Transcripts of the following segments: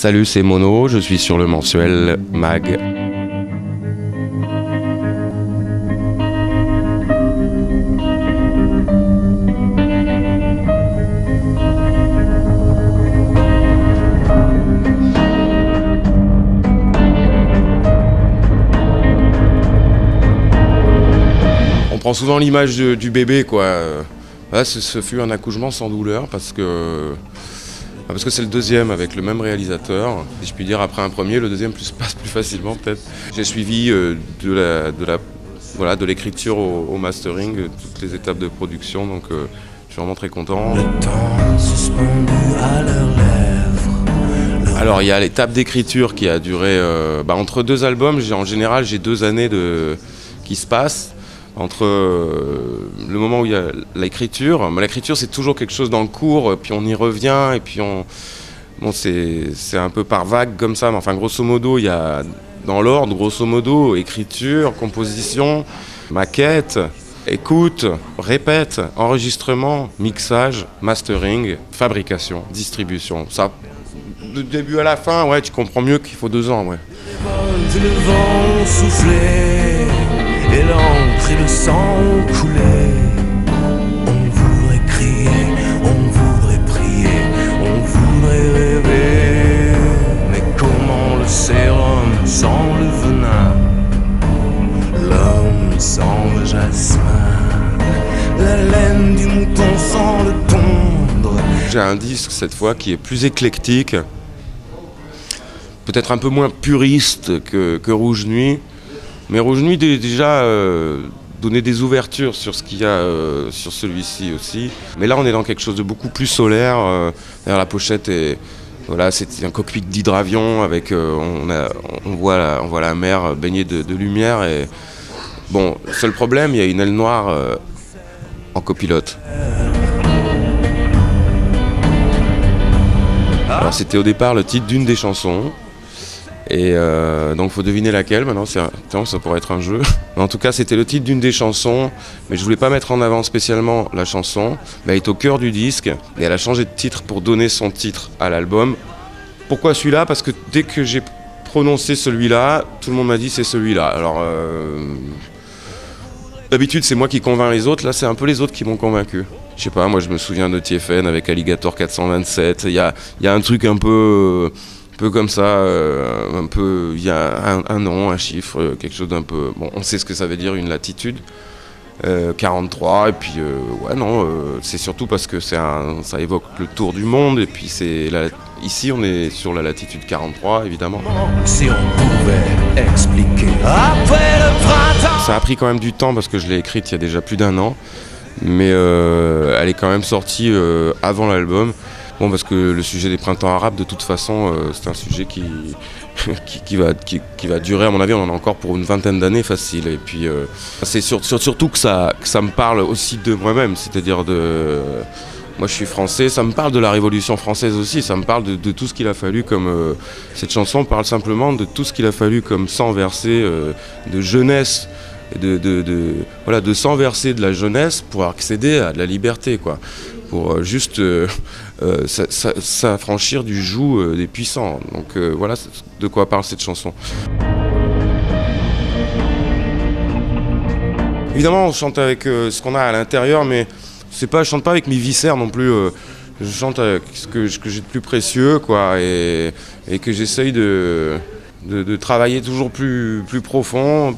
Salut, c'est Mono, je suis sur le mensuel Mag. On prend souvent l'image du bébé, quoi. Là, ce fut un accouchement sans douleur parce que c'est le deuxième avec le même réalisateur. Si je puis dire, après un premier, le deuxième passe plus facilement peut-être. J'ai suivi de l'écriture au mastering, toutes les étapes de production, donc je suis vraiment très content. Le temps suspendu à leurs lèvres. Alors il y a l'étape d'écriture qui a duré entre deux albums. En général, j'ai 2 années qui se passent. Entre le moment où il y a l'écriture, mais l'écriture c'est toujours quelque chose dans le cours, puis on y revient, et puis c'est un peu par vague comme ça, mais enfin grosso modo il y a dans l'ordre, grosso modo, écriture, composition, maquette, écoute, répète, enregistrement, mixage, mastering, fabrication, distribution. Ça, du début à la fin, ouais, tu comprends mieux qu'il faut 2 ans, ouais. Et le vent soufflait, et l'encre et le sang coulaient. On voudrait crier, on voudrait prier, on voudrait rêver. Mais comment le sérum sans le venin, l'homme sans le jasmin, la laine du mouton sans le tondre. J'ai un disque cette fois qui est plus éclectique, peut-être un peu moins puriste que Rouge Nuit. Mais Rouge Nuit déjà donnait des ouvertures sur ce qu'il y a sur celui-ci aussi. Mais là on est dans quelque chose de beaucoup plus solaire. D'ailleurs la pochette c'est un cockpit d'hydravion avec on voit la mer baignée de lumière. Et bon, seul problème, il y a une aile noire en copilote. Alors c'était au départ le titre d'une des chansons. Et donc faut deviner laquelle maintenant, ça pourrait être un jeu. Mais en tout cas c'était le titre d'une des chansons, mais je voulais pas mettre en avant spécialement la chanson, mais elle est au cœur du disque, et elle a changé de titre pour donner son titre à l'album. Pourquoi celui-là ? Parce que dès que j'ai prononcé celui-là, tout le monde m'a dit c'est celui-là. Alors d'habitude c'est moi qui convainc les autres, là c'est un peu les autres qui m'ont convaincu. Je sais pas, moi je me souviens de TFN avec Alligator 427, il y a un truc un peu comme ça, il y a un nom, un chiffre, quelque chose d'un peu... Bon, on sait ce que ça veut dire, une latitude, 43, et puis, c'est surtout parce que ça évoque le tour du monde, et puis ici on est sur la latitude 43, évidemment. Si on pouvait expliquer après le printemps. Ça a pris quand même du temps, parce que je l'ai écrite il y a déjà plus d'1 an, mais elle est quand même sortie avant l'album. Bon, parce que le sujet des printemps arabes, de toute façon, c'est un sujet qui va durer, à mon avis, on en a encore pour une 20aine d'années facile. Et puis, c'est surtout que ça me parle aussi de moi-même, c'est-à-dire moi je suis français, ça me parle de la Révolution française aussi, ça me parle de tout ce qu'il a fallu comme... cette chanson parle simplement de tout ce qu'il a fallu comme sang versé de jeunesse, de sang versé de la jeunesse pour accéder à de la liberté, quoi. Pour juste s'affranchir du joug des puissants. Donc voilà de quoi parle cette chanson. Évidemment, on chante avec ce qu'on a à l'intérieur, mais je chante pas avec mes viscères non plus. Je chante avec ce que j'ai de plus précieux, quoi, et que j'essaye de travailler toujours plus profond,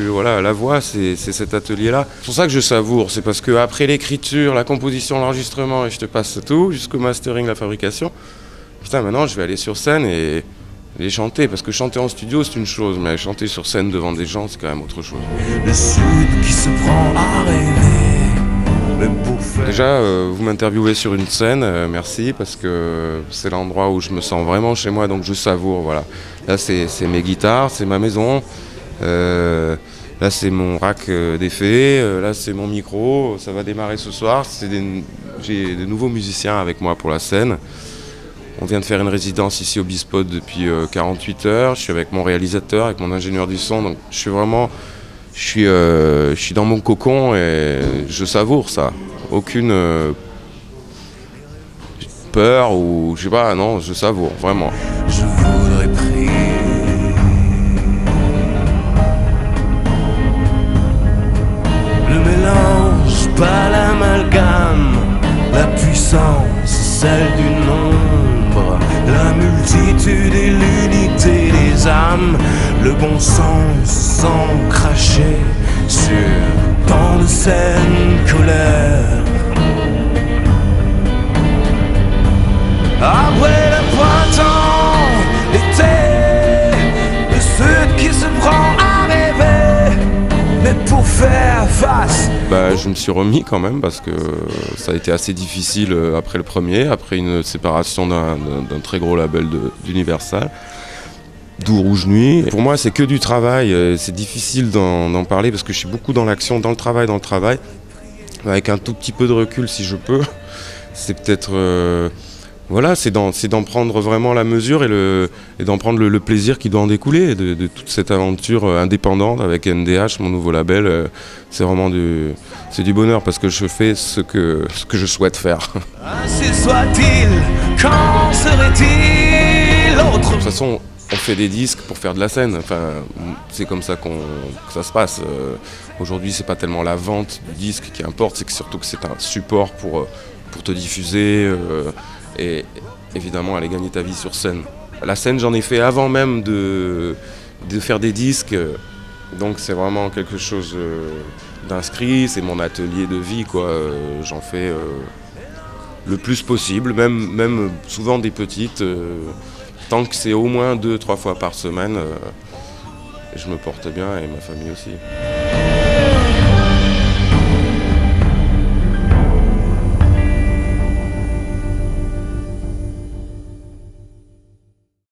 voilà, la voix, c'est cet atelier-là. C'est pour ça que je savoure, c'est parce qu'après l'écriture, la composition, l'enregistrement, et je te passe tout, jusqu'au mastering, la fabrication, putain, maintenant je vais aller sur scène et les chanter, parce que chanter en studio c'est une chose, mais chanter sur scène devant des gens c'est quand même autre chose. Le sud qui se prend à rêver. Déjà, vous m'interviewez sur une scène, merci, parce que c'est l'endroit où je me sens vraiment chez moi, donc je savoure, voilà. Là, c'est mes guitares, c'est ma maison, là, c'est mon rack d'effets, là, c'est mon micro, ça va démarrer ce soir. J'ai de nouveaux musiciens avec moi pour la scène. On vient de faire une résidence ici au Bispot depuis 48 heures, je suis avec mon réalisateur, avec mon ingénieur du son, donc je suis dans mon cocon et je savoure ça. peur ou je sais pas, non, je savoure, vraiment. Je voudrais prier. Le mélange, pas l'amalgame, la puissance, celle du nombre, la multitude et l'unité des âmes, le bon sens sans cracher sur tant de saines colères. Après le printemps, l'été, le sud qui se prend à rêver, mais pour faire face. Je me suis remis quand même parce que ça a été assez difficile après le premier, après une séparation d'un très gros label d'Universal, d'où Rouge Nuit. Pour moi, c'est que du travail, c'est difficile d'en parler parce que je suis beaucoup dans l'action, dans le travail, avec un tout petit peu de recul si je peux. C'est peut-être... Voilà, c'est d'en prendre vraiment la mesure et d'en prendre le plaisir qui doit en découler de toute cette aventure indépendante avec NDH, mon nouveau label. C'est vraiment du bonheur parce que je fais ce que je souhaite faire. Ainsi soit-il, quand serait-il autre? De toute façon, on fait des disques pour faire de la scène. Enfin, c'est comme ça que ça se passe. Aujourd'hui, c'est pas tellement la vente du disque qui importe, c'est surtout que c'est un support pour te diffuser. Et évidemment aller gagner ta vie sur scène. La scène, j'en ai fait avant même de faire des disques, donc c'est vraiment quelque chose d'inscrit, c'est mon atelier de vie, quoi. J'en fais le plus possible, même souvent des petites, tant que c'est au moins 2-3 fois par semaine, je me porte bien et ma famille aussi.